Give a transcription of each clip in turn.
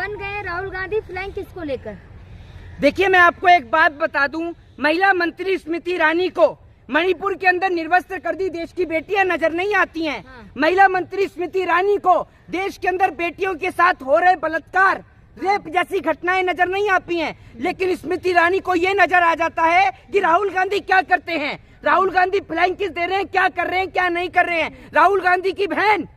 बन गए राहुल गांधी फ्लैंक किसको लेकर? देखिए, मैं आपको एक बात बता दूं, महिला मंत्री स्मृति ईरानी को मणिपुर के अंदर निर्वस्त्र कर दी देश की बेटियां नजर नहीं आती हैं। महिला मंत्री स्मृति ईरानी को देश के अंदर बेटियों के साथ हो रहे बलात्कार, रेप जैसी घटनाएं नजर नहीं आती हैं। लेकिन स्मृति ईरानी को ये नजर आ जाता है कि राहुल गांधी क्या करते हैं, राहुल गांधी फ्लाइंग किस दे रहे हैं, क्या कर रहे हैं, क्या नहीं कर रहे हैं। राहुल गांधी की बहन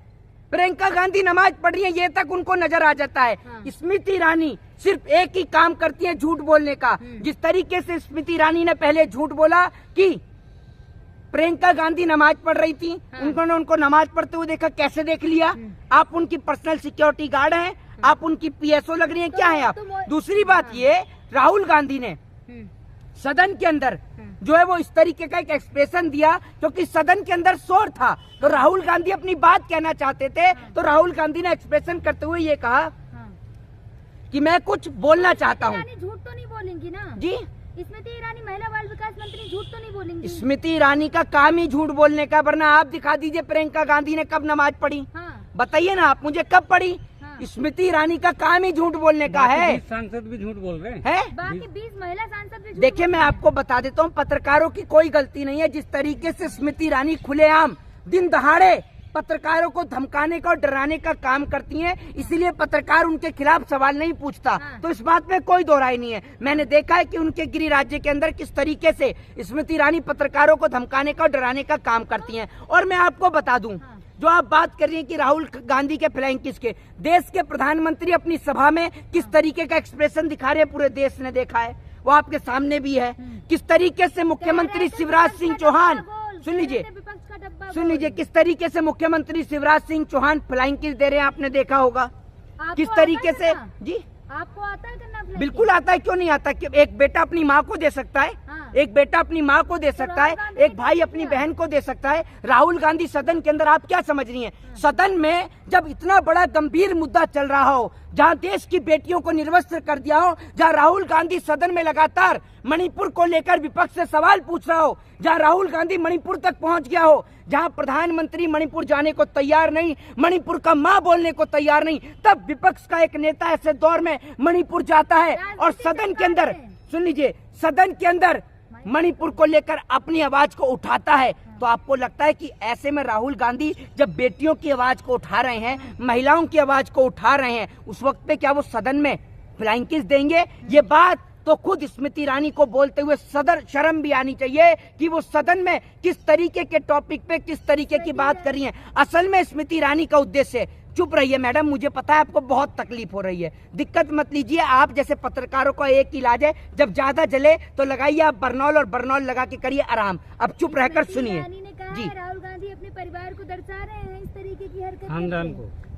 प्रियंका गांधी नमाज पढ़ रही है, ये तक उनको नजर आ जाता है। स्मृति ईरानी सिर्फ एक ही काम करती है, झूठ बोलने का। जिस तरीके से स्मृति ईरानी ने पहले झूठ बोला कि प्रियंका गांधी नमाज पढ़ रही थी, उन्होंने उनको नमाज पढ़ते हुए देखा, कैसे देख लिया? आप उनकी पर्सनल सिक्योरिटी गार्ड हैं, आप उनकी पीएसओ लग रही हैं, क्या है आप? दूसरी बात ये, राहुल गांधी ने सदन के अंदर जो है वो इस तरीके का एक एक्सप्रेशन दिया क्योंकि सदन के अंदर शोर था, तो राहुल गांधी अपनी बात कहना चाहते थे, तो राहुल गांधी ने एक्सप्रेशन करते हुए ये कहा कि मैं कुछ बोलना चाहता हूँ। झूठ तो नहीं बोलेंगी ना जी? स्मृति ईरानी महिला बाल विकास मंत्री झूठ तो नहीं बोलेंगी? स्मृति ईरानी का काम ही झूठ बोलने का, वरना आप दिखा दीजिए प्रियंका गांधी ने कब नमाज पढ़ी। बताइए ना आप मुझे, कब पढ़ी? स्मृति ईरानी का काम ही झूठ बोलने का है। सांसद भी झूठ बोल रहे हैं, बाकी 20 महिला सांसद भी। देखिए, मैं आपको बता देता हूँ, पत्रकारों की कोई गलती नहीं है। जिस तरीके से स्मृति ईरानी खुलेआम दिन दहाड़े पत्रकारों को धमकाने का और डराने का काम करती हैं, इसीलिए पत्रकार उनके खिलाफ सवाल नहीं पूछता। तो इस बात में कोई दो राय नहीं है। मैंने देखा है कि उनके गृह राज्य के अंदर किस तरीके से स्मृति ईरानी पत्रकारों को धमकाने का और डराने का काम करती हैं। और मैं आपको बता दूं, जो आप बात कर रही हैं कि राहुल गांधी के फ्लैंक किसके, देश के प्रधानमंत्री अपनी सभा में किस तरीके का एक्सप्रेशन दिखा रहे हैं, पूरे देश ने देखा है, वो आपके सामने भी है। किस तरीके से मुख्यमंत्री शिवराज सिंह चौहान, सुन लीजिए किस तरीके से मुख्यमंत्री शिवराज सिंह चौहान फ्लाइंग किस दे रहे हैं, आपने देखा होगा किस तरीके से। जी, आपको आता है करना? बिल्कुल आता है, क्यों नहीं आता? कि एक बेटा अपनी माँ को दे सकता है, एक बेटा अपनी माँ को दे सकता है, एक भाई अपनी बहन को दे सकता है। राहुल गांधी सदन के अंदर, आप क्या समझ रही हैं, सदन में जब इतना बड़ा गंभीर मुद्दा चल रहा हो, जहां देश की बेटियों को निर्वस्त्र कर दिया हो, जहां राहुल गांधी सदन में लगातार मणिपुर को लेकर विपक्ष से सवाल पूछ रहा हो, जहां राहुल गांधी मणिपुर तक पहुंच गया हो, जहां प्रधानमंत्री मणिपुर जाने को तैयार नहीं, मणिपुर का मां बोलने को तैयार नहीं, तब विपक्ष का एक नेता ऐसे दौर में मणिपुर जाता है और सदन के अंदर, सुन लीजिए, सदन के अंदर मणिपुर को लेकर अपनी आवाज को उठाता है। तो आपको लगता है कि ऐसे में राहुल गांधी जब बेटियों की आवाज को उठा रहे हैं, महिलाओं की आवाज को उठा रहे हैं, उस वक्त पे क्या वो सदन में फ्लाइंग किस देंगे? ये बात तो खुद स्मृति ईरानी को बोलते हुए सदर शर्म भी आनी चाहिए कि वो सदन में किस तरीके के टॉपिक पे किस तरीके की बात कर रही हैं। असल में स्मृति ईरानी का उद्देश्य, चुप रहिए मैडम, मुझे पता है आपको बहुत तकलीफ हो रही है, दिक्कत मत लीजिए। आप जैसे पत्रकारों का एक इलाज है, जब ज्यादा जले तो लगाइए आप बर्नॉल, और बर्नॉल लगा के करिए आराम। अब चुप रहकर सुनिए जी। राहुल गांधी अपने परिवार को दर्शा रहे हैं इस तरीके की हरकत,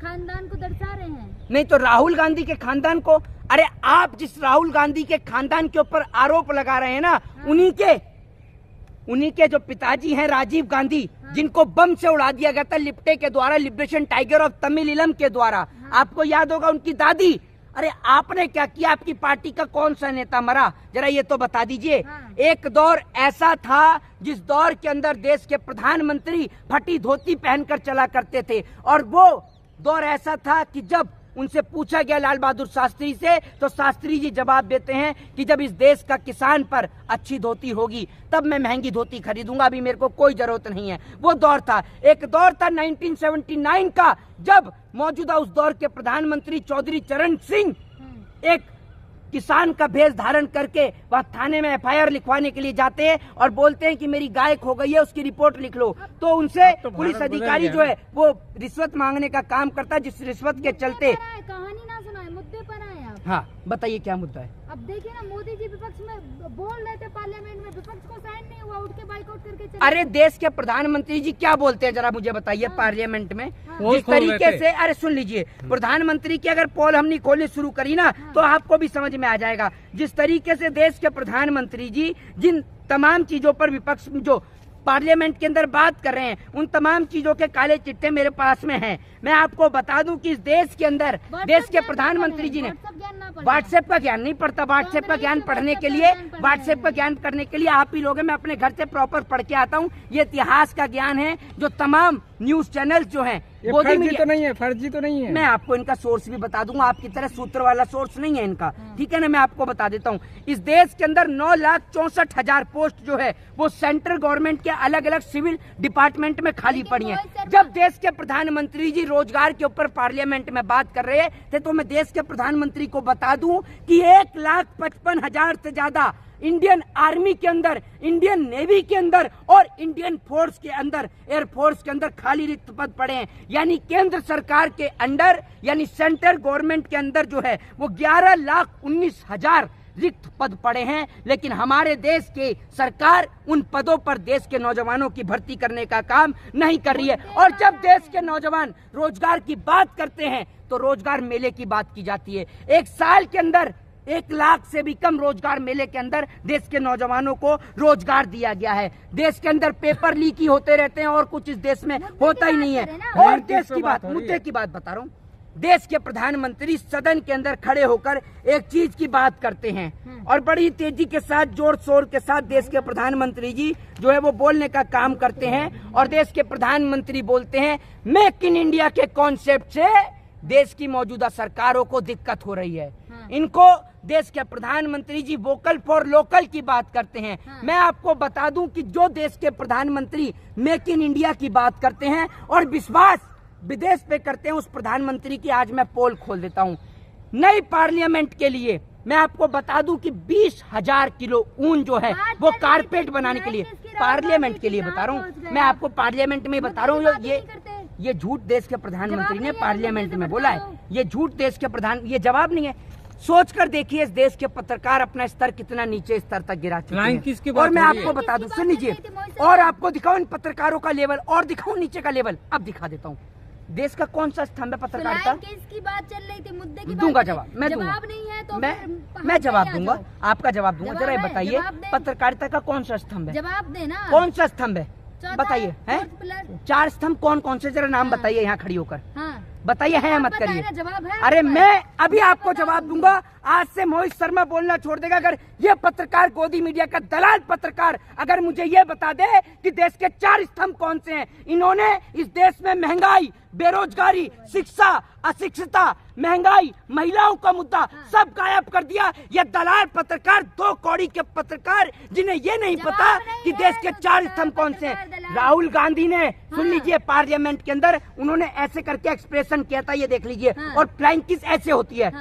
खानदान को दर्शा रहे हैं। नहीं तो राहुल गांधी के खानदान को, अरे आप जिस राहुल गांधी के खानदान के ऊपर आरोप लगा रहे हैं ना, उन्हीं के जो पिताजी हैं राजीव गांधी, जिनको बम से उड़ा दिया गया था लिप्टे के द्वारा, लिबरेशन टाइगर ऑफ तमिल के द्वारा, आपको याद होगा उनकी दादी। अरे आपने क्या किया? आपकी पार्टी का कौन सा नेता मरा, जरा ये तो बता दीजिए। एक दौर ऐसा था जिस दौर के अंदर देश के प्रधानमंत्री फटी धोती पहनकर चला करते थे, और वो दौर ऐसा था कि जब उनसे पूछा गया लाल बहादुर शास्त्री से, तो शास्त्री जी जवाब देते हैं कि जब इस देश का किसान पर अच्छी धोती होगी तब मैं महंगी धोती खरीदूंगा, अभी मेरे को कोई जरूरत नहीं है। वो दौर था, एक दौर था 1979 का, जब मौजूदा उस दौर के प्रधानमंत्री चौधरी चरण सिंह एक किसान का भेष धारण करके वह थाने में एफआईआर लिखवाने के लिए जाते हैं और बोलते हैं कि मेरी गाय खो गई है, उसकी रिपोर्ट लिख लो। तो उनसे पुलिस अधिकारी जो है वो रिश्वत मांगने का काम करता है, जिस रिश्वत के चलते। कहानी ना सुनाए, मुद्दे पर आए आप। हाँ बताइए क्या मुद्दा है? अब देखिए ना, मोदी जी विपक्ष में बोल रहे थे पार्लियामेंट में, विपक्ष को साइन नहीं हुआ, उठ के बाइकआउट करके चले। अरे देश के प्रधानमंत्री जी क्या बोलते हैं, जरा मुझे बताइए। पार्लियामेंट में जिस तरीके से, अरे सुन लीजिए, प्रधानमंत्री की अगर पोल हमने खोलनी शुरू करी ना तो आपको भी समझ में आ जाएगा। जिस तरीके से देश के प्रधानमंत्री जी जिन तमाम चीजों पर विपक्ष जो पार्लियामेंट के अंदर बात कर रहे हैं, उन तमाम चीजों के काले चिट्ठे मेरे पास में हैं। मैं आपको बता दूं कि इस देश के अंदर देश के प्रधानमंत्री जी ने व्हाट्सएप का ज्ञान नहीं पढ़ता। व्हाट्सएप का ज्ञान पढ़ने के लिए, व्हाट्सएप का ज्ञान करने के लिए आप ही लोग हैं। मैं अपने घर से प्रॉपर पढ़ के आता हूं। ये इतिहास का ज्ञान है जो तमाम न्यूज चैनल्स जो हैं गोदी फर्जी मीडिया तो नहीं है, फर्जी तो नहीं है। मैं आपको इनका सोर्स भी बता दूंगा, आपकी तरह सूत्र वाला सोर्स नहीं है इनका, ठीक है ना। मैं आपको बता देता हूँ, इस देश के अंदर 9,64,000 पोस्ट जो है वो सेंट्रल गवर्नमेंट के अलग अलग सिविल डिपार्टमेंट में खाली पड़ी है। जब देश के प्रधानमंत्री जी रोजगार के ऊपर पार्लियामेंट में बात कर रहे थे तो मैं देश के प्रधानमंत्री को बता दूं कि 1,55,000 से ज्यादा इंडियन आर्मी के अंदर, इंडियन नेवी के अंदर और इंडियन फोर्स के अंदर, एयरफोर्स के अंदर खाली रिक्त पद पड़े हैं। यानी केंद्र सरकार के अंडर, यानी सेंट्रल गवर्नमेंट के अंदर जो है वो 11,19,000 रिक्त पद पड़े हैं। लेकिन हमारे देश की सरकार उन पदों पर देश के नौजवानों की भर्ती करने का काम नहीं कर रही है। और जब देश के नौजवान रोजगार की बात करते हैं तो रोजगार मेले की बात की जाती है। एक साल के अंदर 1 लाख से भी कम रोजगार मेले के अंदर देश के नौजवानों को रोजगार दिया गया है। देश के अंदर पेपर लीक ही होते रहते हैं और कुछ इस देश में होता ही नहीं है। और देश की बात, मुद्दे की बात बता रहा हूँ, देश के प्रधानमंत्री सदन के अंदर खड़े होकर एक चीज की बात करते हैं और बड़ी तेजी के साथ, जोर शोर के साथ देश के प्रधानमंत्री जी जो है वो बोलने का काम करते हैं। और देश के प्रधानमंत्री बोलते हैं मेक इन इंडिया के कॉन्सेप्ट से देश की मौजूदा सरकारों को दिक्कत हो रही है। इनको देश के प्रधानमंत्री जी वोकल फॉर लोकल की बात करते हैं। मैं आपको बता दूं कि जो देश के प्रधानमंत्री मेक इन इंडिया की बात करते हैं और विश्वास विदेश पे करते हैं, उस प्रधानमंत्री की आज मैं पोल खोल देता हूं। नई पार्लियामेंट के लिए मैं आपको बता दूं कि 20,000 किलो ऊन जो है वो कारपेट बनाने के लिए, पार्लियामेंट के लिए बता रहा हूँ मैं आपको, पार्लियामेंट में बता रहा हूँ। ये झूठ देश के प्रधानमंत्री ने पार्लियामेंट में बोला है, ये झूठ देश के प्रधान, ये जवाब नहीं है। सोच कर देखिए इस देश के पत्रकार अपना स्तर कितना नीचे स्तर तक गिरा चुके हैं। और मैं आपको बता दूं, सुन लीजिए, और आपको दिखाऊं इन पत्रकारों का लेवल, और दिखाऊं नीचे का लेवल, अब दिखा देता हूँ। देश का कौन सा स्तंभ है पत्रकारिता? की बात चल रही थी, मुद्दे की दूंगा जवाब, मैं दूंगा, जवाब नहीं है तो मैं जवाब दूंगा, आपका जवाब दूंगा। जरा बताइए पत्रकारिता का कौन सा स्तंभ है? जवाब देना, कौन कौन सा स्तंभ है बताइए। हैं 4 स्तंभ कौन कौन से, जरा नाम बताइए यहाँ खड़ी होकर, बताइए, है मत करिए। अरे मैं अभी आपको जवाब दूंगा। आज से मोहित शर्मा बोलना छोड़ देगा अगर ये पत्रकार, गोदी मीडिया का दलाल पत्रकार अगर मुझे ये बता दे कि देश के 4 स्तंभ कौन से हैं। इन्होंने इस देश में महंगाई, बेरोजगारी, शिक्षा, अशिक्षिता, महंगाई, महिलाओं का मुद्दा सब गायब कर दिया। ये दलाल पत्रकार, 2 कौड़ी के पत्रकार जिन्हें ये नहीं पता कि देश के 4 स्तंभ कौन से हैं। राहुल गांधी ने, सुन लीजिए, पार्लियामेंट के अंदर उन्होंने ऐसे करके एक्सप्रेशन किया था, ये देख लीजिए। और फ्लाइंग किस ऐसे होती है,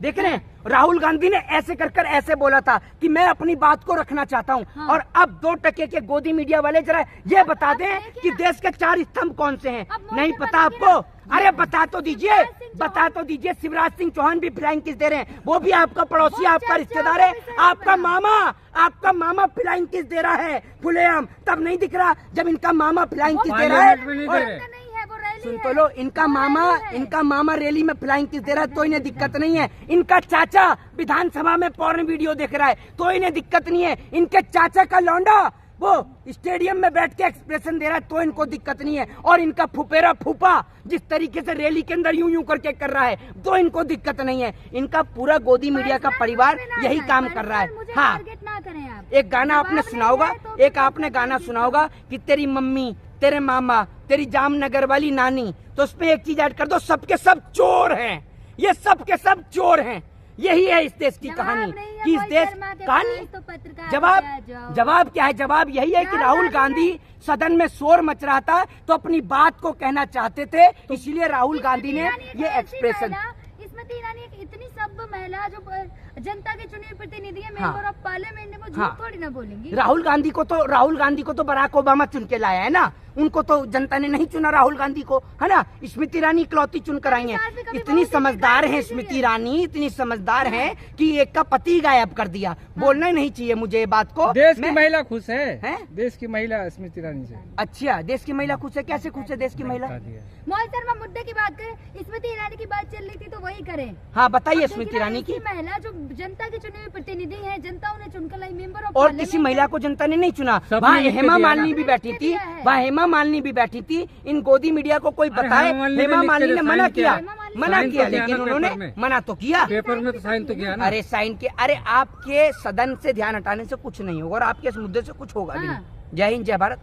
देख रहे हैं, राहुल गांधी ने ऐसे कर ऐसे बोला था कि मैं अपनी बात को रखना चाहता हूं। और अब 2 टके के गोदी मीडिया वाले जरा ये बता दें कि देश के 4 स्तंभ कौन से हैं। नहीं पता आपको? अरे बता तो दीजिए, बता तो दीजिए। शिवराज सिंह चौहान भी फ्लाइंग किस दे रहे हैं, वो भी आपका पड़ोसी, आपका रिश्तेदार है, आपका मामा फ्लाइंग किस दे रहा है खुलेआम। तब नहीं दिख रहा जब इनका मामा फ्लाइंग किस दे रहा है। सुन तो लो, इनका मामा रैली में फ्लाइंग किस दे रहा है तो इन्हें दिक्कत नहीं है। इनका चाचा विधानसभा में पॉर्न वीडियो देख रहा है तो इन्हें दिक्कत नहीं है। इनके चाचा का लौंडा वो स्टेडियम में बैठ के एक्सप्रेशन दे रहा है तो इनको दिक्कत नहीं है। और इनका फुफेरा फूफा जिस तरीके से रैली के अंदर यूं करके कर रहा है तो इनको दिक्कत नहीं है। इनका पूरा गोदी मीडिया का परिवार यही काम कर रहा है। हाँ, एक गाना आपने सुना होगा, एक आपने गाना सुना होगा कि तेरी मम्मी, तेरे मामा, तेरी जामनगर वाली नानी, तो उसमें एक चीज ऐड कर दो, सबके सब चोर हैं, ये सबके सब चोर हैं। यही है इस देश की कहानी कि इस देश कहानी। जवाब क्या है? जवाब यही है कि राहुल गांधी सदन में शोर मच रहा था तो अपनी बात को कहना चाहते थे, इसलिए राहुल गांधी ने ये एक्सप्रेशन। स्मृति ईरानी एक इतनी सभ्य महिला जो जनता के चुने प्रतिनिधि है, मेंबर ऑफ पार्लियामेंट में, वो झूठ थोड़ी ना बोलेंगी। राहुल गांधी को तो बराक ओबामा चुन के लाया है ना, उनको तो जनता ने नहीं चुना राहुल गांधी को, है ना। स्मृति ईरानी इकलौती चुन कर आई है। इतनी समझदार है स्मृति ईरानी, इतनी समझदार है कि एक का पति गायब कर दिया। बोलना ही नहीं चाहिए मुझे ये बात को। देश की महिला खुश है, देश की महिला स्मृति ईरानी से। अच्छा, देश की महिला खुश है? कैसे खुश है देश की महिला? मोहित शर्मा मुद्दे की बात करें, स्मृति ईरानी की बात चल रही थी तो वही करें। हाँ बताइए, स्मृति ईरानी की महिला जो जनता के चुने हुए प्रतिनिधि है, जनता उन्हें चुनकर लाई मेंबर ऑफ। और किसी महिला को जनता ने नहीं चुना। वहाँ हेमा मालिनी भी बैठी थी, वहाँ हेमा मालिनी भी बैठी थी। इन गोदी मीडिया को कोई बताए, हेमा मालिनी ने मना किया, लेकिन उन्होंने मना तो किया, पेपर में तो साइन तो किया ना। अरे साइन किया। अरे आपके सदन से ध्यान हटाने से कुछ नहीं होगा और आपके इस मुद्दे से कुछ होगा भी नहीं। जय हिंद, जय भारत।